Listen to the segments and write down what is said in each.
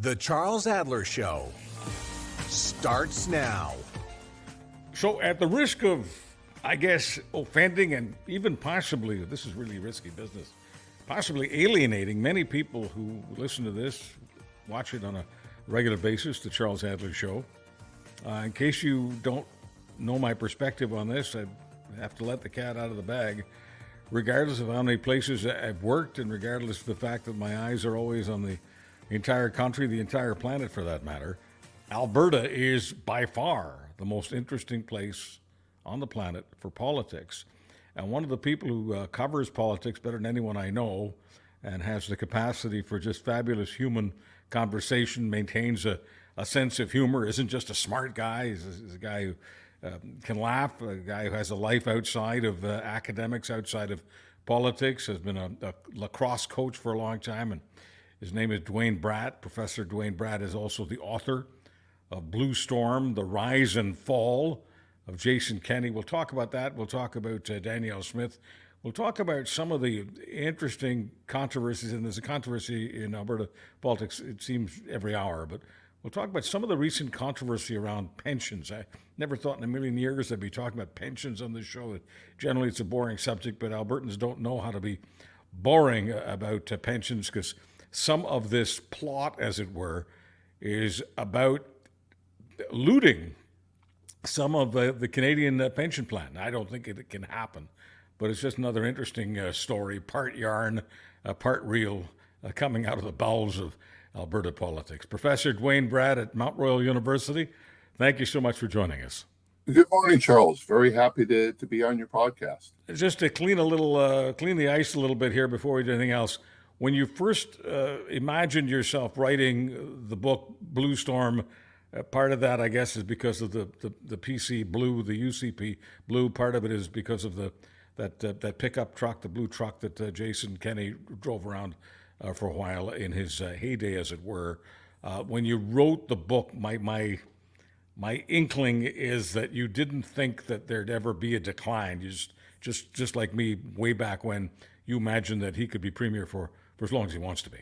The Charles Adler Show starts now. So at the risk of, I guess, offending and even possibly, this is really risky business, possibly alienating many people who listen to this, watch it on a regular basis, the Charles Adler Show. In case you don't know my perspective on this, I have to let the cat out of the bag. Regardless of how many places I've worked and regardless of the fact that my eyes are always on the entire country, the entire planet for that matter, Alberta is by far the most interesting place on the planet for politics. And one of the people who covers politics better than anyone I know and has the capacity for just fabulous human conversation, maintains a sense of humor, isn't just a smart guy, he's a guy who can laugh, a guy who has a life outside of academics, outside of politics, has been a lacrosse coach for a long time, and his name is Duane Bratt. Professor Duane Bratt is also the author of Blue Storm, The Rise and Fall of Jason Kenney. We'll talk about that. We'll talk about Danielle Smith. We'll talk about some of the interesting controversies, and there's a controversy in Alberta politics, it seems, every hour, but we'll talk about some of the recent controversy around pensions. I never thought in a million years I'd be talking about pensions on this show. Generally, it's a boring subject, but Albertans don't know how to be boring about pensions because some of this plot, as it were, is about looting some of the Canadian pension plan. I don't think it can happen, but it's just another interesting story, part yarn, part real, coming out of the bowels of Alberta politics. Professor Duane Bratt at Mount Royal University, thank you so much for joining us. Good morning, Charles. Very happy to be on your podcast. Just to clean the ice a little bit here before we do anything else. When you first imagined yourself writing the book Blue Storm, part of that, I guess, is because of the PC Blue, the UCP Blue. Part of it is because of that pickup truck, the blue truck that Jason Kenney drove around for a while in his heyday, as it were. When you wrote the book, my inkling is that you didn't think that there'd ever be a decline. You just like me, way back when, you imagined that he could be premier for as long as he wants to be.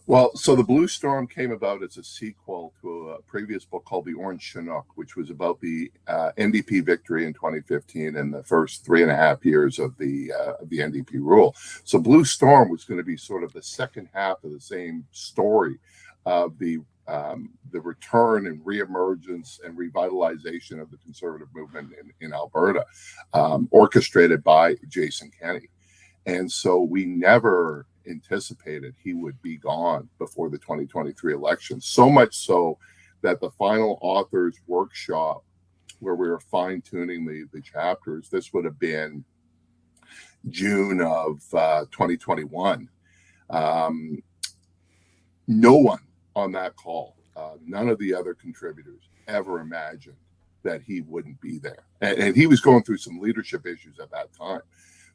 Well, so the Blue Storm came about as a sequel to a previous book called The Orange Chinook, which was about the NDP victory in 2015 and the first 3.5 years of the NDP rule. So Blue Storm was going to be sort of the second half of the same story of the return and reemergence and revitalization of the conservative movement in Alberta, orchestrated by Jason Kenney. And so we never anticipated he would be gone before the 2023 election. So much so that the final authors workshop where we were fine-tuning the chapters, this would have been June of 2021. No one on that call, none of the other contributors ever imagined that he wouldn't be there. And he was going through some leadership issues at that time.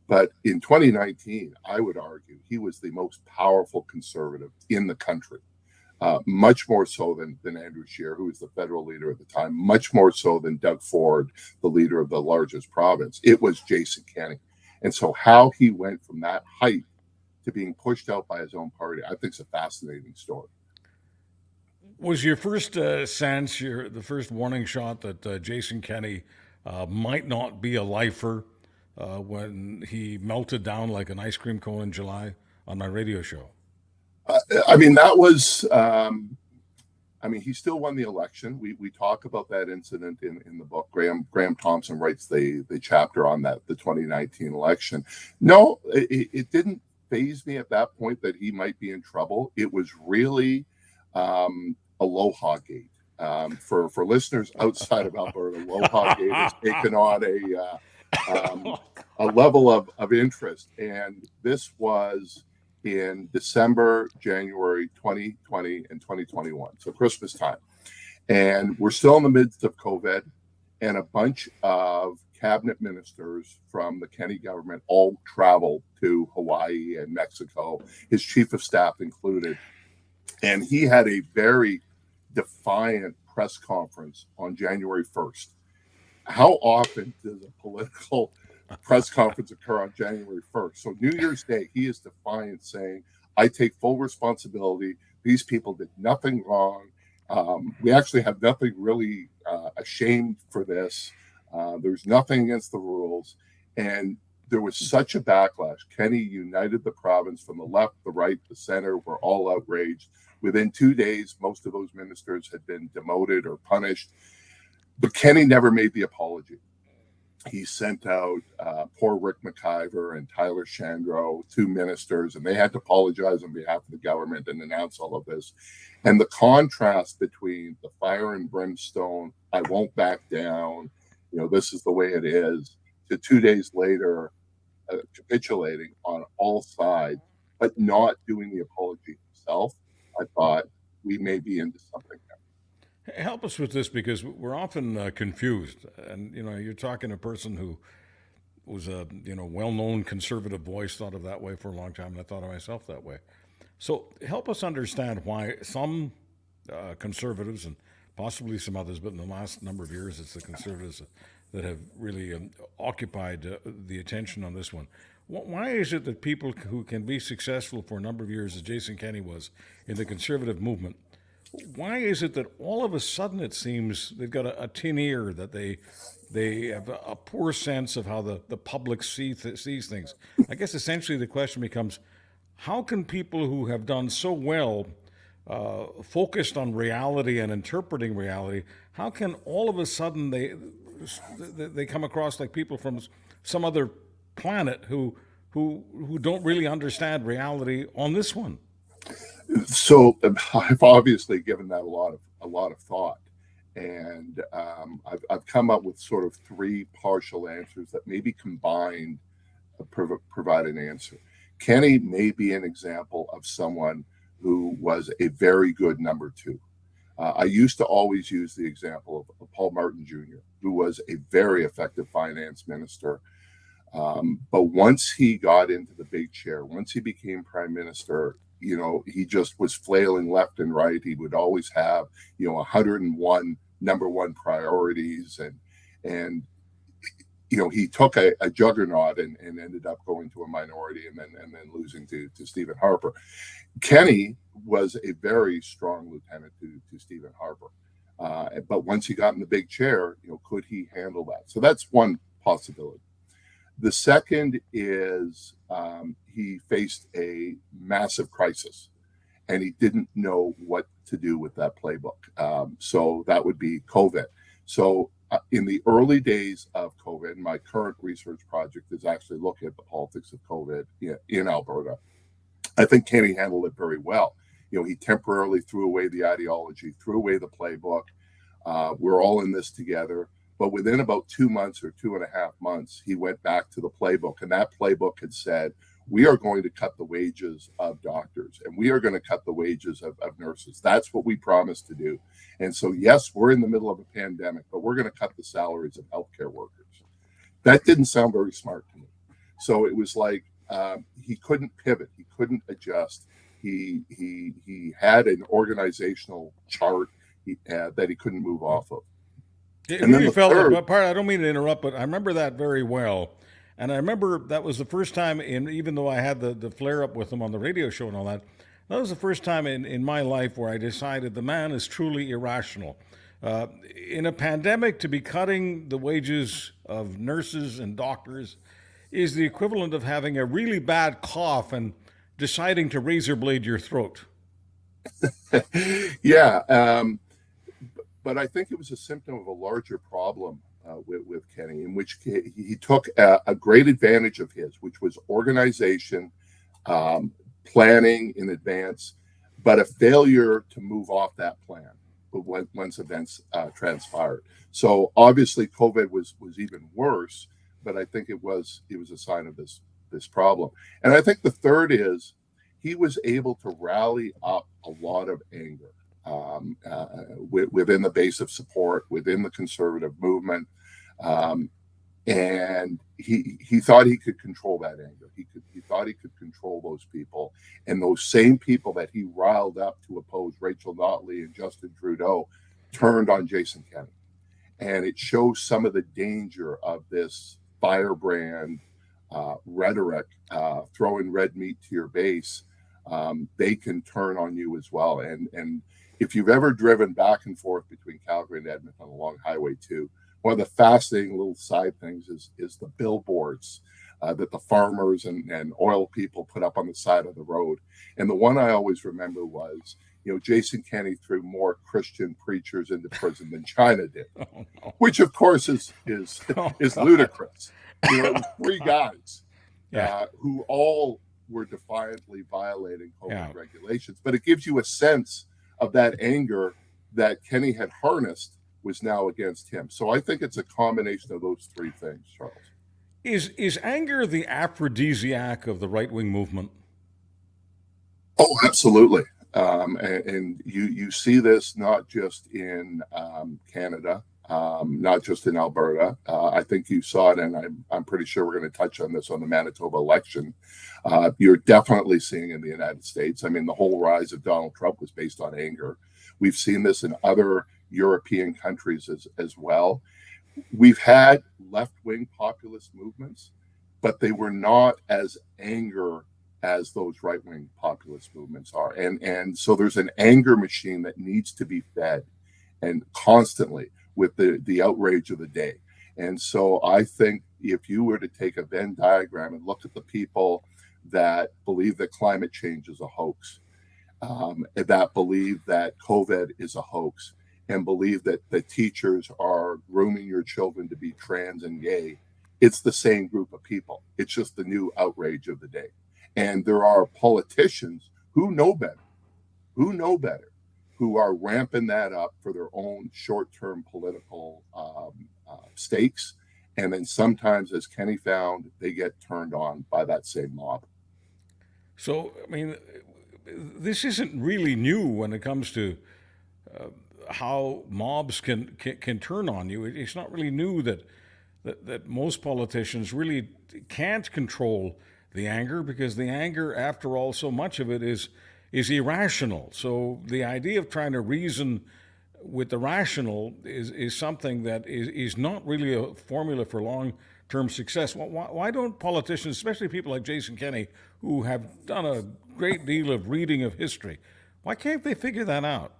But in 2019, I would argue he was the most powerful conservative in the country, much more so than Andrew Scheer, who was the federal leader at the time, much more so than Doug Ford, the leader of the largest province. It was Jason Kenney. And so how he went from that height to being pushed out by his own party, I think is a fascinating story. Was your first sense, the first warning shot that Jason Kenney might not be a lifer when he melted down like an ice cream cone in July on my radio show? That was, he still won the election. We talk about that incident in the book. Graham Thompson writes the chapter on that, the 2019 election. No, it didn't faze me at that point that he might be in trouble. It was really Aloha Gate. For listeners outside of Alberta, Aloha Gate has taken on a level of interest, and this was in December, January 2020 and 2021, so Christmas time, and we're still in the midst of COVID, and a bunch of cabinet ministers from the Kenney government all traveled to Hawaii and Mexico, his chief of staff included, and he had a very defiant press conference on January 1st. How often does a political press conference occur on January 1st? So New Year's Day, he is defiant, saying, I take full responsibility These people did nothing wrong. We actually have nothing really ashamed for this. There's nothing against the rules. And there was such a backlash. Kenney united the province from the left, the right, the center, were all outraged. Within 2 days, most of those ministers had been demoted or punished. But Kenney never made the apology. He sent out poor Rick McIver and Tyler Shandro, 2 ministers, and they had to apologize on behalf of the government and announce all of this. And the contrast between the fire and brimstone, I won't back down, this is the way it is, to 2 days later, capitulating on all sides, but not doing the apology himself, I thought we may be into something there. Help us with this, because we're often confused. And, you're talking to a person who was a, well-known conservative voice, thought of that way for a long time, and I thought of myself that way. So help us understand why some conservatives, and possibly some others, but in the last number of years, it's the conservatives that have really occupied the attention on this one. Why is it that people who can be successful for a number of years, as Jason Kenney was, in the conservative movement, why is it that all of a sudden it seems they've got a tin ear, that they have a poor sense of how the public sees things? I guess essentially the question becomes, how can people who have done so well focused on reality and interpreting reality, how can all of a sudden they come across like people from some other planet who don't really understand reality on this one? So I've obviously given that a lot of thought, and I've come up with sort of 3 partial answers that maybe combined provide an answer. Kenney may be an example of someone who was a very good number 2. I used to always use the example of Paul Martin Jr., who was a very effective finance minister. But once he got into the big chair, once he became prime minister, he just was flailing left and right. He would always have, 101 number 1 priorities. And he took a juggernaut and ended up going to a minority and then losing to Stephen Harper. Kenney was a very strong lieutenant to Stephen Harper. But once he got in the big chair, could he handle that? So that's one possibility. The second is he faced a massive crisis, and he didn't know what to do with that playbook. So that would be COVID. So in the early days of COVID, my current research project is actually looking at the politics of COVID in Alberta. I think Kenney handled it very well. He temporarily threw away the ideology, threw away the playbook. We're all in this together. But within about 2 months or 2.5 months, he went back to the playbook. And that playbook had said, we are going to cut the wages of doctors, and we are going to cut the wages of nurses. That's what we promised to do. And so, yes, we're in the middle of a pandemic, but we're going to cut the salaries of healthcare workers. That didn't sound very smart to me. So it was like he couldn't pivot. He couldn't adjust. He had an organizational chart that he couldn't move off of. It really felt like, I don't mean to interrupt, but I remember that very well. And I remember that was the first time, even though I had the flare-up with him on the radio show and all that, that was the first time in my life where I decided the man is truly irrational. In a pandemic, to be cutting the wages of nurses and doctors is the equivalent of having a really bad cough and deciding to razor blade your throat. Yeah. But I think it was a symptom of a larger problem with Kenney, in which he took a great advantage of his, which was organization, planning in advance, but a failure to move off that plan once events transpired. So obviously COVID was even worse, but I think it was a sign of this problem. And I think the third is he was able to rally up a lot of anger within the base of support, within the conservative movement. And he thought he could control that anger. He thought he could control those people. And those same people that he riled up to oppose Rachel Notley and Justin Trudeau turned on Jason Kenney. And it shows some of the danger of this firebrand rhetoric, throwing red meat to your base. they can turn on you as well. And if you've ever driven back and forth between Calgary and Edmonton along Highway 2, one of the fascinating little side things is the billboards that the farmers and oil people put up on the side of the road. And the one I always remember was, Jason Kenney threw more Christian preachers into prison than China did, which of course is ludicrous. It was three guys who all were defiantly violating COVID regulations. But it gives you a sense of that anger that Kenney had harnessed was now against him. So I think it's a combination of those three things, Charles. Is anger the aphrodisiac of the right-wing movement? Oh, absolutely. And you see this not just in Canada, not just in Alberta. I think you saw it, and I'm pretty sure we're going to touch on this on the Manitoba election. You're definitely seeing in the United States. I mean, the whole rise of Donald Trump was based on anger. We've seen this in other European countries as well. We've had left-wing populist movements, but they were not as anger as those right-wing populist movements are. And so there's an anger machine that needs to be fed and constantly with the outrage of the day. And so I think if you were to take a Venn diagram and look at the people that believe that climate change is a hoax, that believe that COVID is a hoax, and believe that the teachers are grooming your children to be trans and gay, it's the same group of people. It's just the new outrage of the day. And there are politicians who know better, who are ramping that up for their own short-term political stakes. And then sometimes, as Kenney found, they get turned on by that same mob. So, I mean, this isn't really new when it comes to how mobs can turn on you. It's not really new that most politicians really can't control the anger, because the anger, after all, so much of it is irrational. So the idea of trying to reason with the rational is something that is not really a formula for long-term success. Why don't politicians, especially people like Jason Kenney, who have done a great deal of reading of history, why can't they figure that out?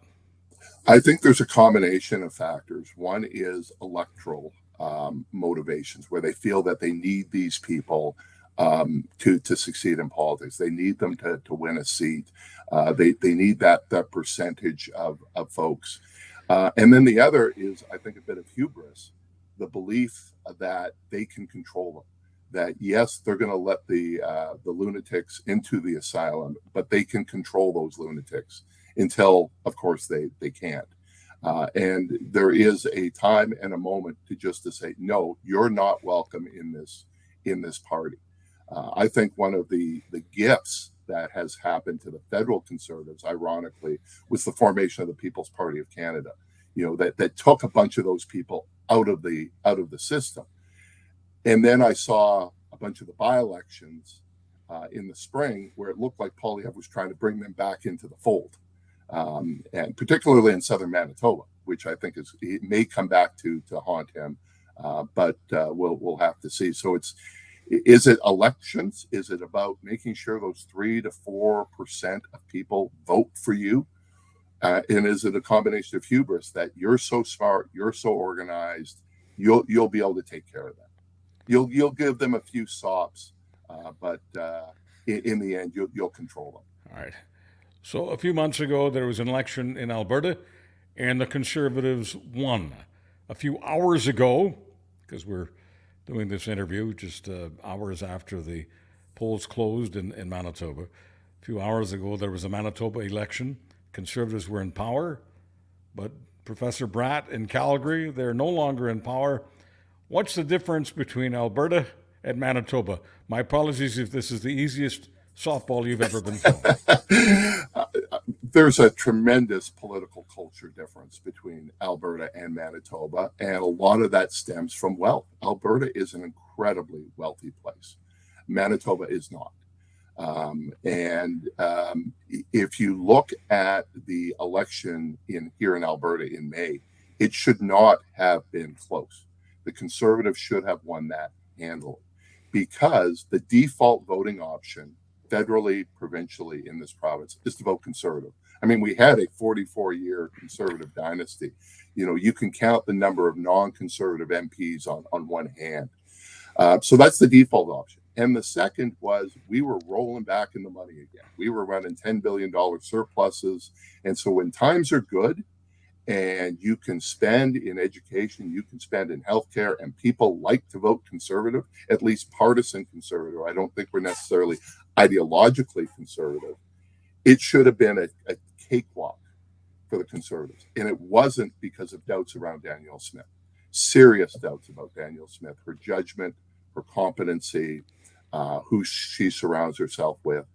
I think there's a combination of factors. One is electoral motivations, where they feel that they need these people to succeed in politics. They need them to win a seat. They need that percentage of folks. And then the other is, I think, a bit of hubris, the belief that they can control them. That yes, they're going to let the lunatics into the asylum, but they can control those lunatics until, of course, they can't. And there is a time and a moment to say, no, you're not welcome in this party. I think one of the gifts that has happened to the federal Conservatives, ironically, was the formation of the People's Party of Canada. That took a bunch of those people out of the system. And then I saw a bunch of the by-elections in the spring where it looked like Poilievre was trying to bring them back into the fold, and particularly in southern Manitoba, which I think it may come back to haunt him, but we'll have to see. So is it elections? Is it about making sure those 3 to 4% of people vote for you? And is it a combination of hubris that you're so smart, you're so organized, you'll be able to take care of that? You'll give them a few sops, but in the end, you'll control them. All right. So a few months ago, there was an election in Alberta, and the Conservatives won. A few hours ago, because we're doing this interview just hours after the polls closed in Manitoba, a few hours ago, there was a Manitoba election. Conservatives were in power, but Professor Bratt in Calgary, they're no longer in power. What's the difference between Alberta and Manitoba? My apologies if this is the easiest softball you've ever been thrown. There's a tremendous political culture difference between Alberta and Manitoba, and a lot of that stems from wealth. Alberta is an incredibly wealthy place. Manitoba is not. If you look at the election here in Alberta in May, it should not have been close. The Conservatives should have won that handily, because the default voting option federally, provincially in this province is to vote Conservative. I mean, we had a 44-year Conservative dynasty. You can count the number of non-Conservative MPs on one hand. So that's the default option. And the second was we were rolling back in the money again. We were running $10 billion surpluses. And so when times are good and you can spend in education, you can spend in healthcare, and people like to vote Conservative, at least partisan Conservative. I don't think we're necessarily ideologically conservative. It should have been a cakewalk for the Conservatives. And it wasn't because of doubts around Danielle Smith. Serious doubts about Danielle Smith, her judgment, her competency, who she surrounds herself with.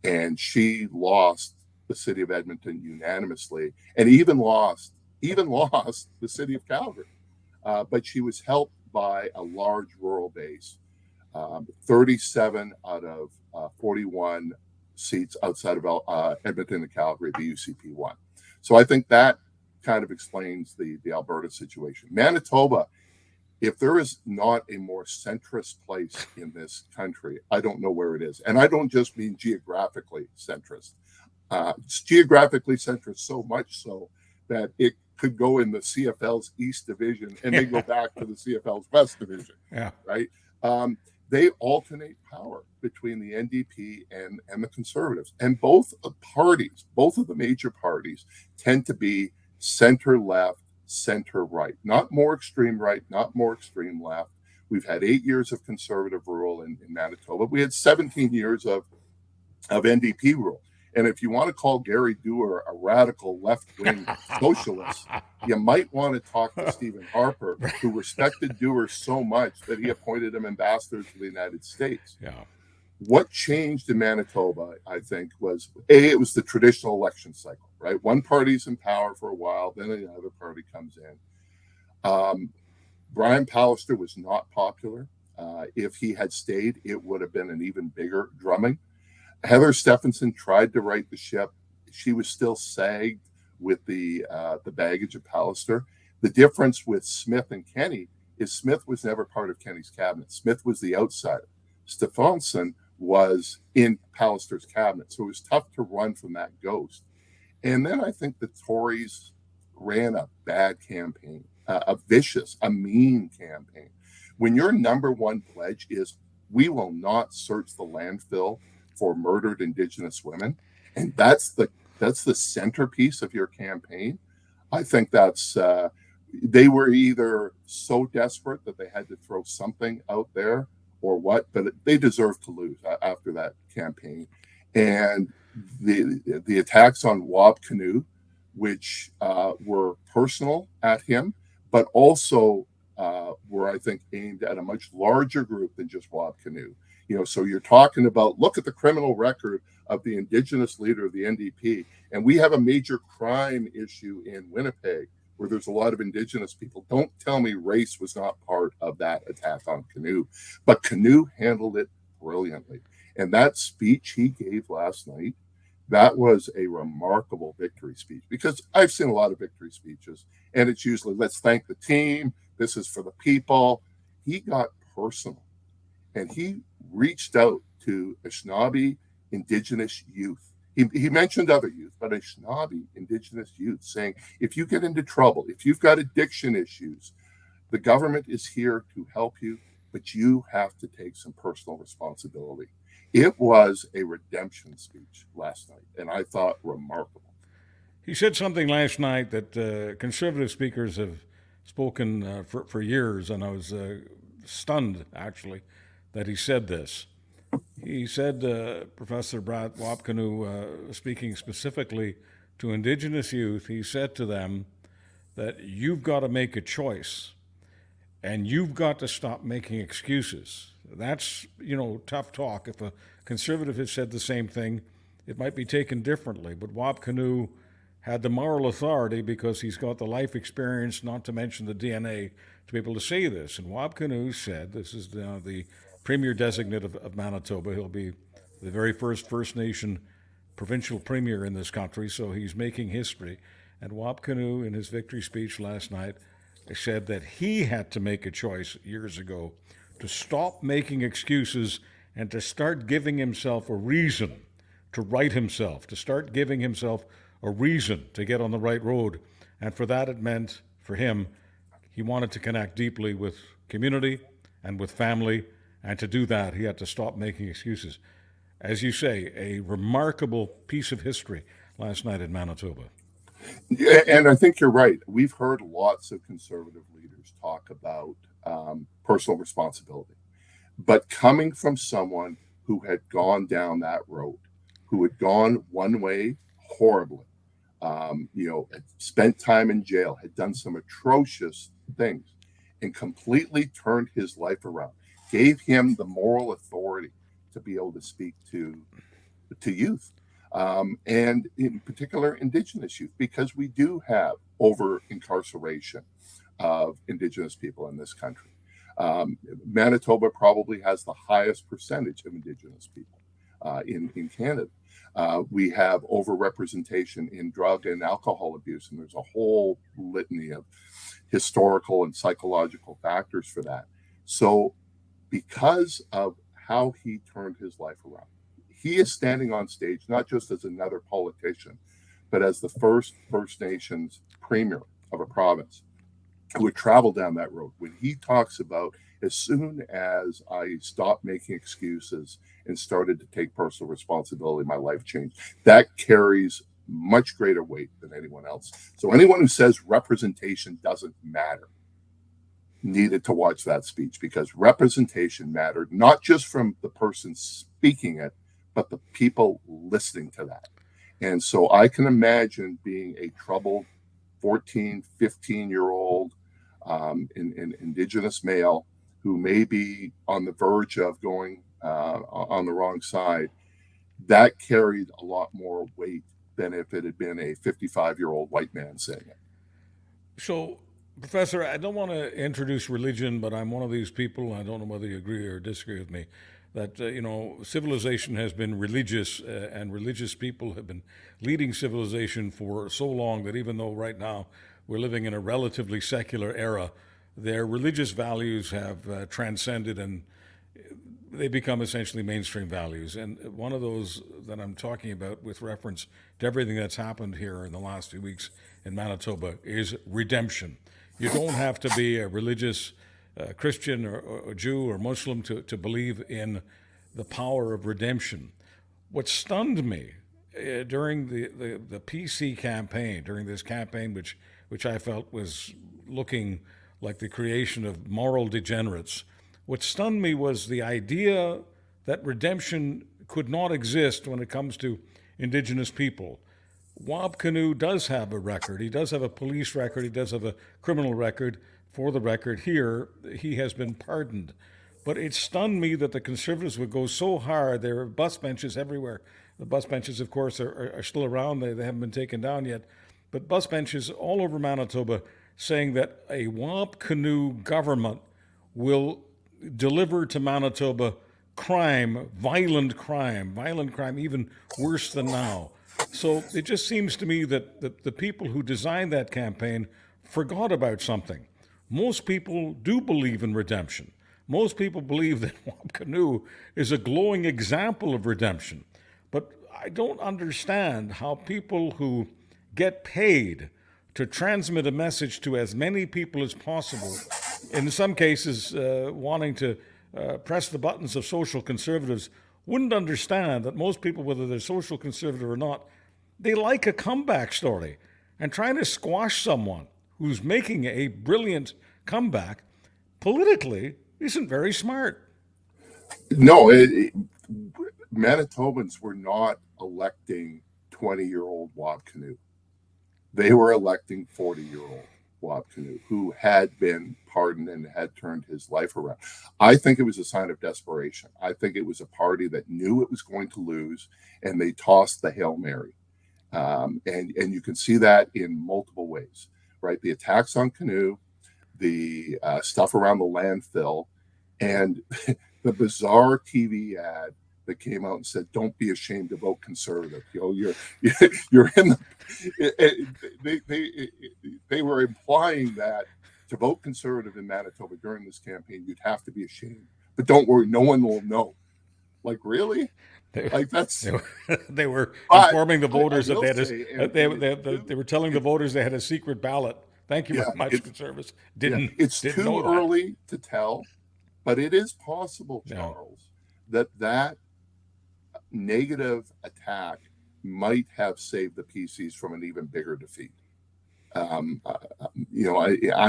And she lost the city of Edmonton unanimously, and even lost the city of Calgary. But she was helped by a large rural base. 37 out of 41 seats outside of Edmonton and Calgary, the UCP won. So I think that kind of explains the Alberta situation. Manitoba, if there is not a more centrist place in this country, I don't know where it is. And I don't just mean geographically centrist. It's geographically centrist so much so that it could go in the CFL's East Division and then go back to the CFL's West Division. Yeah. Right? They alternate power between the NDP and the Conservatives. And both of the major parties, tend to be center-left, center-right. Not more extreme right, not more extreme left. We've had 8 years of Conservative rule in Manitoba. We had 17 years of NDP rule. And if you want to call Gary Dewar a radical left-wing socialist, you might want to talk to Stephen Harper, who respected Dewar so much that he appointed him ambassador to the United States. Yeah. What changed in Manitoba, I think, was it was the traditional election cycle, right? One party's in power for a while, then another party comes in. Brian Pallister was not popular. If he had stayed, it would have been an even bigger drumming. Heather Stephenson tried to right the ship. She was still sagged with the baggage of Pallister. The difference with Smith and Kenney is Smith was never part of Kenney's cabinet. Smith was the outsider. Stephenson was in Pallister's cabinet, so it was tough to run from that ghost. And then I think the Tories ran a bad campaign, a vicious, a mean campaign. When your number one pledge is we will not search the landfill for murdered Indigenous women, and that's the centerpiece of your campaign. I think that's they were either so desperate that they had to throw something out there or what, but they deserved to lose after that campaign. And the attacks on Wab Kinew, which were personal at him, but also were, I think, aimed at a much larger group than just Wab Kinew. So you're talking about, look at the criminal record of the Indigenous leader of the NDP. And we have a major crime issue in Winnipeg where there's a lot of Indigenous people. Don't tell me race was not part of that attack on Kinew. But Kinew handled it brilliantly. And that speech he gave last night, that was a remarkable victory speech. Because I've seen a lot of victory speeches, and it's usually, let's thank the team. This is for the people. He got personal. And he reached out to Anishinaabe Indigenous youth. He mentioned other youth, but Anishinaabe Indigenous youth, saying, if you get into trouble, if you've got addiction issues, the government is here to help you, but you have to take some personal responsibility. It was a redemption speech last night, and I thought remarkable. He said something last night that Conservative speakers have spoken for years, and I was stunned, actually, that he said this. He said, Professor Bratt, Wab Kinew, speaking specifically to Indigenous youth, he said to them that you've got to make a choice and you've got to stop making excuses. That's, tough talk. If a Conservative had said the same thing, it might be taken differently. But Wab Kinew had the moral authority because he's got the life experience, not to mention the DNA, to be able to say this. And Wab Kinew said, this is the Premier Designate of Manitoba. He'll be the very first First Nation provincial premier in this country, so he's making history. And Wab Kinew, in his victory speech last night, said that he had to make a choice years ago to stop making excuses and to start giving himself a reason to right himself, to start giving himself a reason to get on the right road. And for that, it meant for him, he wanted to connect deeply with community and with family. And to do that, he had to stop making excuses. As you say, a remarkable piece of history last night in Manitoba. Yeah, and I think you're right. We've heard lots of conservative leaders talk about personal responsibility. But coming from someone who had gone down that road, who had gone one way horribly, had spent time in jail, had done some atrocious things, and completely turned his life around, gave him the moral authority to be able to speak to youth, and in particular Indigenous youth, because we do have over incarceration of Indigenous people in this country. Manitoba probably has the highest percentage of Indigenous people in Canada. We have overrepresentation in drug and alcohol abuse, and there's a whole litany of historical and psychological factors for that. So because of how he turned his life around, he is standing on stage not just as another politician, but as the first First Nations premier of a province who would travel down that road. When he talks about, as soon as I stopped making excuses and started to take personal responsibility, my life changed. That carries much greater weight than anyone else. So anyone who says representation doesn't matter needed to watch that speech, because representation mattered not just from the person speaking it, but the people listening to that. And so I can imagine being a troubled 14, 15-year-old Indigenous male who may be on the verge of going on the wrong side. That carried a lot more weight than if it had been a 55-year-old white man saying it. So, Professor, I don't want to introduce religion, but I'm one of these people, I don't know whether you agree or disagree with me, that, civilization has been religious, and religious people have been leading civilization for so long that even though right now we're living in a relatively secular era, their religious values have transcended, and they become essentially mainstream values. And one of those that I'm talking about with reference to everything that's happened here in the last few weeks in Manitoba is redemption. You don't have to be a religious Christian or Jew or Muslim to believe in the power of redemption. What stunned me during the PC campaign, during this campaign which I felt was looking like the creation of moral degenerates, what stunned me was the idea that redemption could not exist when it comes to Indigenous people. Wab Kinew does have a record. He does have a police record. He does have a criminal record. For the record, here, he has been pardoned. But it stunned me that the Conservatives would go so hard. There are bus benches everywhere. The bus benches, of course, are still around. They haven't been taken down yet. But bus benches all over Manitoba saying that a Wab Kinew government will deliver to Manitoba crime, violent crime, even worse than now. So it just seems to me that the people who designed that campaign forgot about something. Most people do believe in redemption. Most people believe that Wab Kinew is a glowing example of redemption. But I don't understand how people who get paid to transmit a message to as many people as possible, in some cases wanting to press the buttons of social conservatives, wouldn't understand that most people, whether they're social conservative or not, they like a comeback story. And trying to squash someone who's making a brilliant comeback politically isn't very smart. No, Manitobans were not electing 20-year-old Wab Kinew. They were electing 40-year-old Wab Kinew, who had been pardoned and had turned his life around. I think it was a sign of desperation. I think it was a party that knew it was going to lose, and they tossed the Hail Mary. And you can see that in multiple ways, right? The attacks on Kinew, the stuff around the landfill, and the bizarre TV ad that came out and said, "Don't be ashamed to vote Conservative." You're in the. They were implying that to vote Conservative in Manitoba during this campaign, you'd have to be ashamed. But don't worry, no one will know. Like, really? They, Like, that's. they were But informing the I voters that will they had say, and they were telling the voters they had a secret ballot. Thank you yeah, very much, it's conservatives. yeah, it's Didn't too know that. early to tell, but it is possible, Yeah. Charles, that negative attack might have saved the PCs from an even bigger defeat. I'm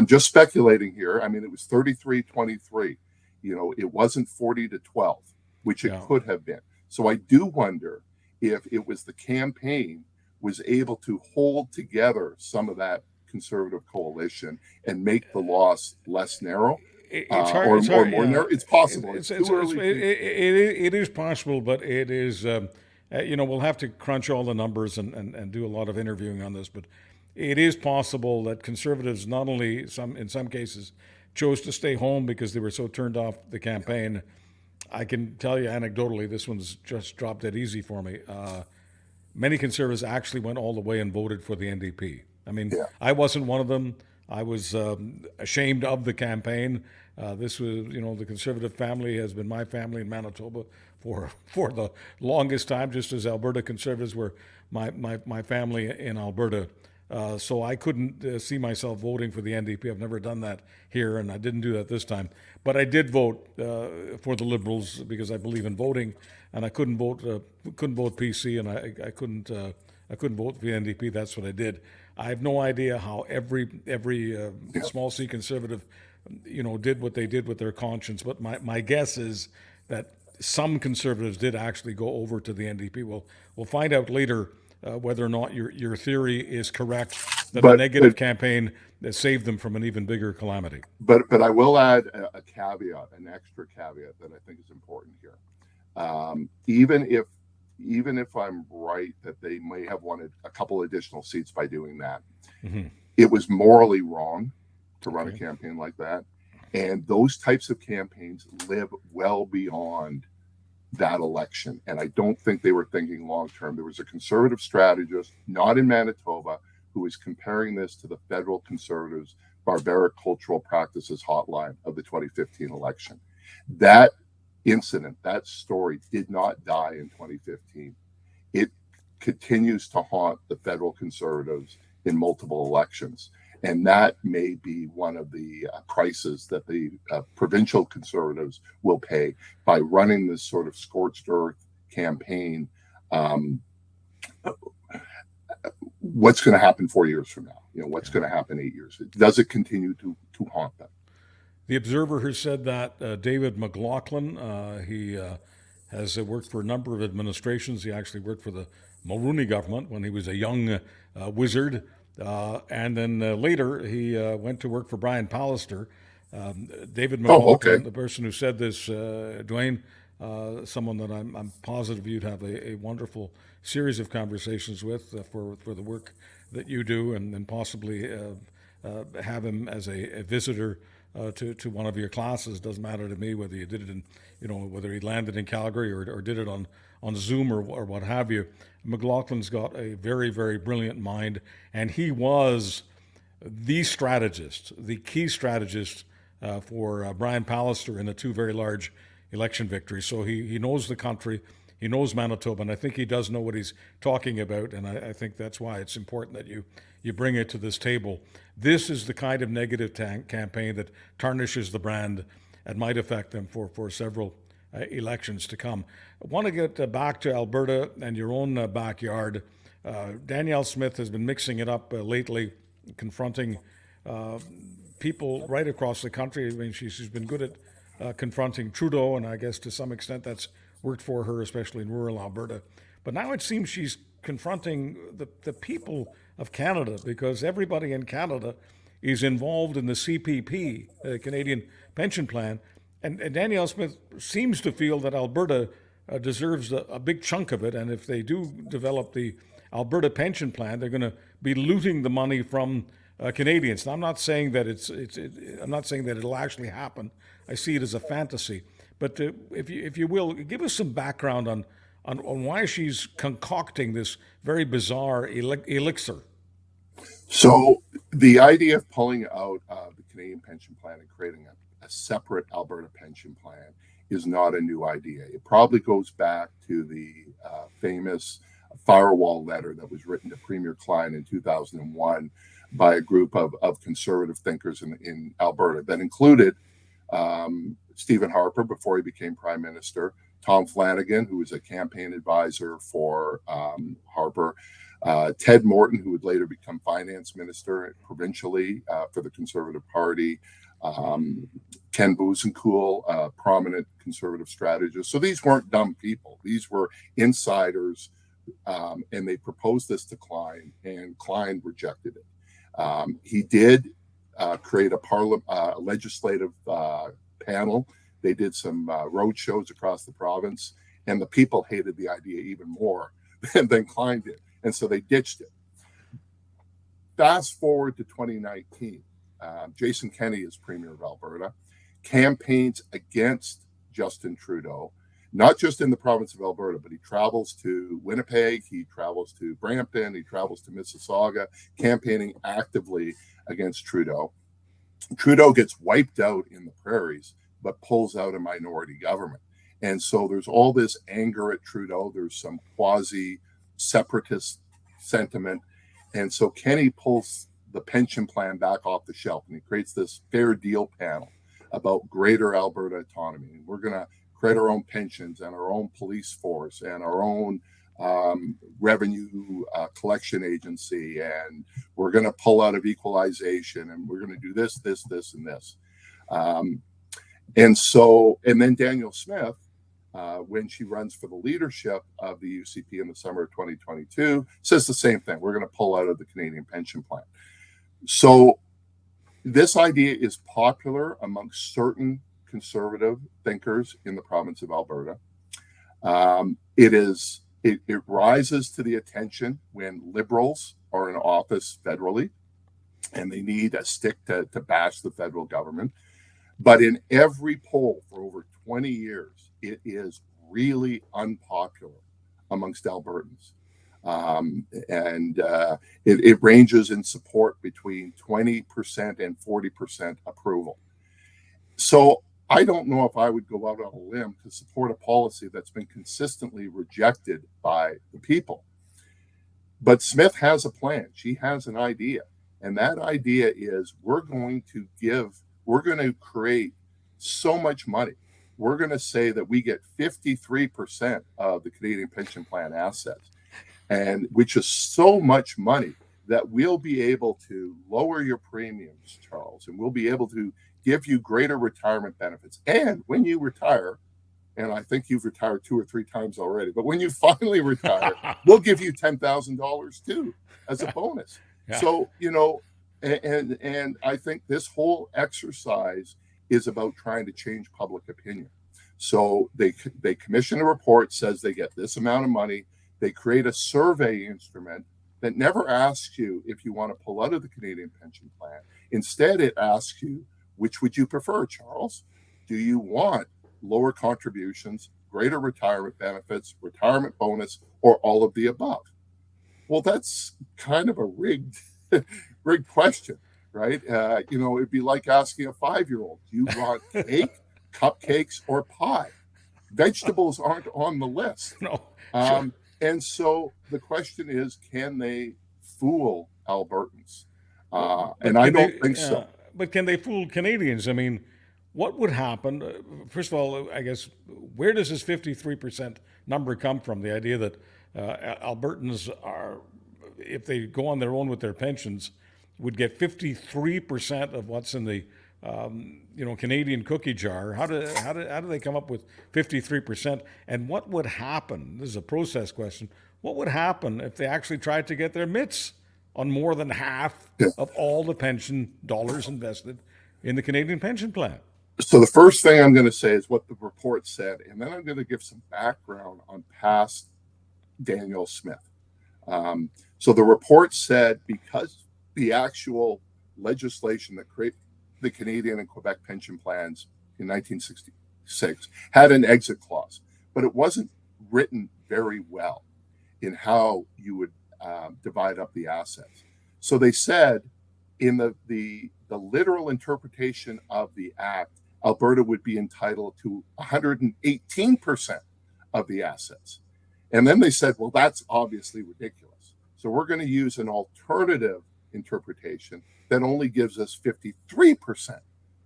just speculating here. I mean, it was 33-23. It wasn't 40-12, which it could have been. So I do wonder if it was the campaign was able to hold together some of that conservative coalition and make the loss less narrow. It's hard. Or It's hard. more narrow. It's possible. It's too early. It is possible, but it is. We'll have to crunch all the numbers and do a lot of interviewing on this, but it is possible that conservatives not only in some cases chose to stay home because they were so turned off the campaign. I can tell you anecdotally, this one's just dropped dead easy for me. Many conservatives actually went all the way and voted for the NDP. I mean, I wasn't one of them. I was ashamed of the campaign. This was, the conservative family has been my family in Manitoba for the longest time, just as Alberta conservatives were my family in Alberta. So I couldn't see myself voting for the NDP. I've never done that here, and I didn't do that this time. But I did vote for the Liberals because I believe in voting, and I couldn't vote PC, and I couldn't vote for the NDP. That's what I did. I have no idea how every small C conservative, did what they did with their conscience. But my guess is that some conservatives did actually go over to the NDP. We'll find out later whether or not your theory is correct, that the negative campaign that saved them from an even bigger calamity. But I will add a caveat, an extra caveat that I think is important here. Even if I'm right that they may have wanted a couple additional seats by doing that, it was morally wrong to run a campaign like that. And those types of campaigns live well beyond that election. And I don't think they were thinking long term. There was a conservative strategist, not in Manitoba, who was comparing this to the federal conservatives' barbaric cultural practices hotline of the 2015 election. That incident, that story did not die in 2015. It continues to haunt the federal conservatives in multiple elections. And that may be one of the prices that the provincial conservatives will pay by running this sort of scorched earth campaign. What's going to happen 4 years from now? What's going to happen 8 years? Does it continue to haunt them? The Observer has said that David McLaughlin, he has worked for a number of administrations. He actually worked for the Mulroney government when he was a young wizard. And then later he went to work for Brian Pallister. David McLaughlin, the person who said this, Duane, someone that I'm positive you'd have a wonderful series of conversations with for the work that you do, and possibly have him as a visitor to one of your classes. Doesn't matter to me whether you did it in, whether he landed in Calgary or did it on Zoom or what have you. McLaughlin's got a very, very brilliant mind, and he was the strategist, the key strategist for Brian Pallister in the two very large election victories. So he knows the country, he knows Manitoba, and I think he does know what he's talking about, and I think that's why it's important that you bring it to this table. This is the kind of negative campaign that tarnishes the brand and might affect them for several elections to come. I want to get back to Alberta and your own backyard. Danielle Smith has been mixing it up lately, confronting people right across the country. I mean, she's been good at confronting Trudeau, and I guess to some extent that's worked for her, especially in rural Alberta. But now it seems she's confronting the people of Canada, because everybody in Canada is involved in the CPP, Canadian Pension Plan. And Danielle Smith seems to feel that Alberta deserves a big chunk of it, and if they do develop the Alberta Pension Plan, they're going to be looting the money from Canadians. Now, I'm not saying that I'm not saying that it'll actually happen. I see it as a fantasy. But if you will, give us some background on why she's concocting this very bizarre elixir. So the idea of pulling out the Canadian Pension Plan and creating a separate Alberta pension plan is not a new idea. It probably goes back to the famous firewall letter that was written to Premier Klein in 2001 by a group of conservative thinkers in Alberta that included Stephen Harper before he became Prime Minister, Tom Flanagan, who was a campaign advisor for Harper, Ted Morton, who would later become Finance Minister provincially for the Conservative Party, Ken Busenkool, a prominent conservative strategist. So these weren't dumb people. These were insiders, and they proposed this to Klein, and Klein rejected it. He did create a legislative panel. They did some road shows across the province, and the people hated the idea even more than Klein did. And so they ditched it. Fast forward to 2019. Jason Kenney is Premier of Alberta, campaigns against Justin Trudeau, not just in the province of Alberta, but he travels to Winnipeg, he travels to Brampton, he travels to Mississauga, campaigning actively against Trudeau. Trudeau gets wiped out in the prairies, but pulls out a minority government. And so there's all this anger at Trudeau. There's some quasi-separatist sentiment. And so Kenney pulls the pension plan back off the shelf, and he creates this fair deal panel about greater Alberta autonomy. And we're going to create our own pensions and our own police force and our own revenue collection agency, and we're going to pull out of equalization, and we're going to do this, this, this, and this. And then Danielle Smith, when she runs for the leadership of the UCP in the summer of 2022, says the same thing. We're going to pull out of the Canadian pension plan. So this idea is popular amongst certain conservative thinkers in the province of Alberta. It rises to the attention when Liberals are in office federally, and they need a stick to bash the federal government. But in every poll for over 20 years, it is really unpopular amongst Albertans. It ranges in support between 20% and 40% approval. So I don't know if I would go out on a limb to support a policy that's been consistently rejected by the people. But Smith has a plan. She has an idea. And that idea is we're going to create so much money. We're going to say that we get 53% of the Canadian pension plan assets, and which is so much money that we'll be able to lower your premiums, Charles, and we'll be able to give you greater retirement benefits. And when you retire, and I think you've retired 2 or 3 times already, but when you finally retire, we'll give you $10,000 too as a bonus. Yeah. So, and I think this whole exercise is about trying to change public opinion. So they commission a report, says they get this amount of money. They create a survey instrument that never asks you if you want to pull out of the Canadian pension plan. Instead, it asks you, which would you prefer, Charles? Do you want lower contributions, greater retirement benefits, retirement bonus, or all of the above? Well, that's kind of a rigged question, right? It'd be like asking a 5-year-old, do you want cake, cupcakes, or pie? Vegetables aren't on the list. No. Sure. And so the question is, can they fool Albertans? And I don't think so. But can they fool Canadians? I mean, what would happen? First of all, I guess, where does this 53% number come from? The idea that Albertans are, if they go on their own with their pensions, would get 53% of what's in the Canadian cookie jar. How do they come up with 53%? And what would happen? This is a process question. What would happen if they actually tried to get their mitts on more than half of all the pension dollars invested in the Canadian pension plan? So the first thing I'm going to say is what the report said, and then I'm going to give some background on past Danielle Smith. So the report said because the actual legislation that created the Canadian and Quebec pension plans in 1966 had an exit clause, but it wasn't written very well in how you would divide up the assets. So they said in the literal interpretation of the act, Alberta would be entitled to 118% of the assets. And then they said, well, that's obviously ridiculous. So we're going to use an alternative interpretation that only gives us 53%.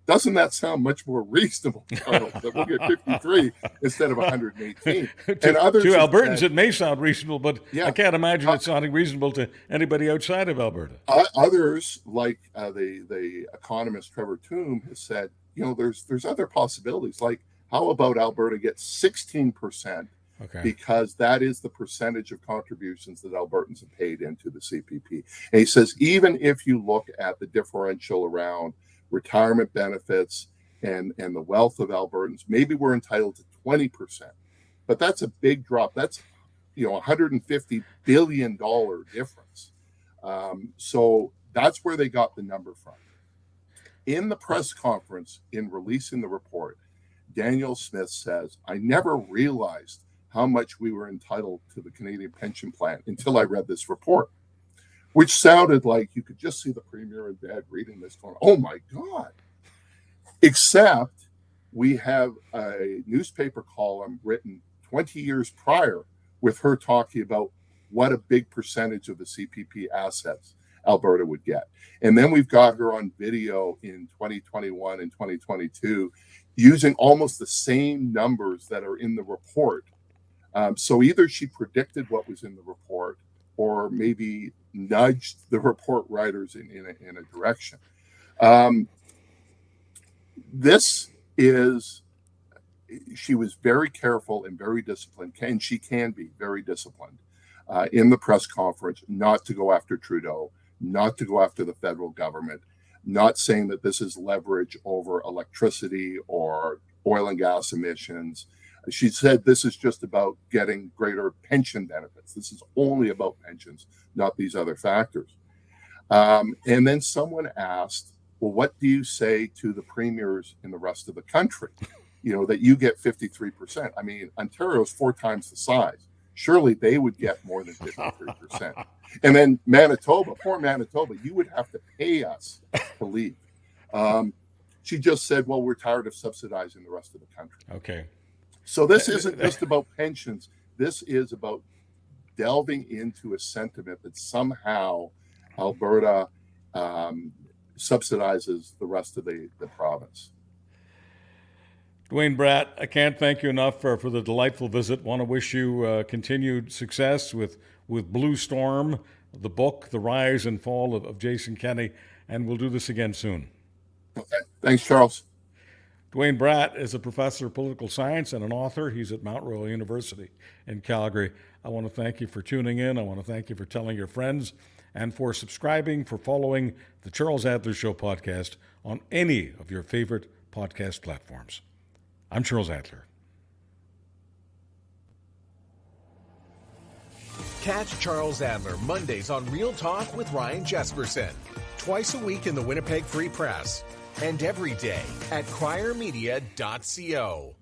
Doesn't that sound much more reasonable, Charles, that we'll get 53 instead of 118? To Albertans, it may sound reasonable, but I can't imagine it sounding reasonable to anybody outside of Alberta. Others, like the economist Trevor Tombe, has said, there's other possibilities. Like, how about Alberta gets 16%? Okay. Because that is the percentage of contributions that Albertans have paid into the CPP. And he says, even if you look at the differential around retirement benefits and the wealth of Albertans, maybe we're entitled to 20%. But that's a big drop. That's $150 billion difference. So that's where they got the number from. In the press conference, in releasing the report, Daniel Smith says, I never realized how much we were entitled to the Canadian pension plan until I read this report, which sounded like you could just see the Premier in bed reading this going, oh my God. Except we have a newspaper column written 20 years prior with her talking about what a big percentage of the CPP assets Alberta would get. And then we've got her on video in 2021 and 2022 using almost the same numbers that are in the report. So either she predicted what was in the report or maybe nudged the report writers in a direction. She was very careful and very disciplined, and she can be very disciplined in the press conference, not to go after Trudeau, not to go after the federal government, not saying that this is leverage over electricity or oil and gas emissions. She said this is just about getting greater pension benefits. This is only about pensions, not these other factors. And then someone asked, well, what do you say to the premiers in the rest of the country? That you get 53%. I mean, Ontario's 4 times the size. Surely they would get more than 53%. And then Manitoba, poor Manitoba, you would have to pay us to leave. She just said, well, we're tired of subsidizing the rest of the country. Okay. So this isn't just about pensions. This is about delving into a sentiment that somehow Alberta subsidizes the rest of the province. Duane Bratt, I can't thank you enough for the delightful visit. Want to wish you continued success with Blue Storm, the book, The Rise and Fall of Jason Kenney, and we'll do this again soon. Okay. Thanks, Charles. Duane Bratt is a professor of political science and an author. He's at Mount Royal University in Calgary. I want to thank you for tuning in. I want to thank you for telling your friends and for subscribing, for following the Charles Adler Show podcast on any of your favorite podcast platforms. I'm Charles Adler. Catch Charles Adler Mondays on Real Talk with Ryan Jesperson, twice a week in the Winnipeg Free Press, and every day at criermedia.co.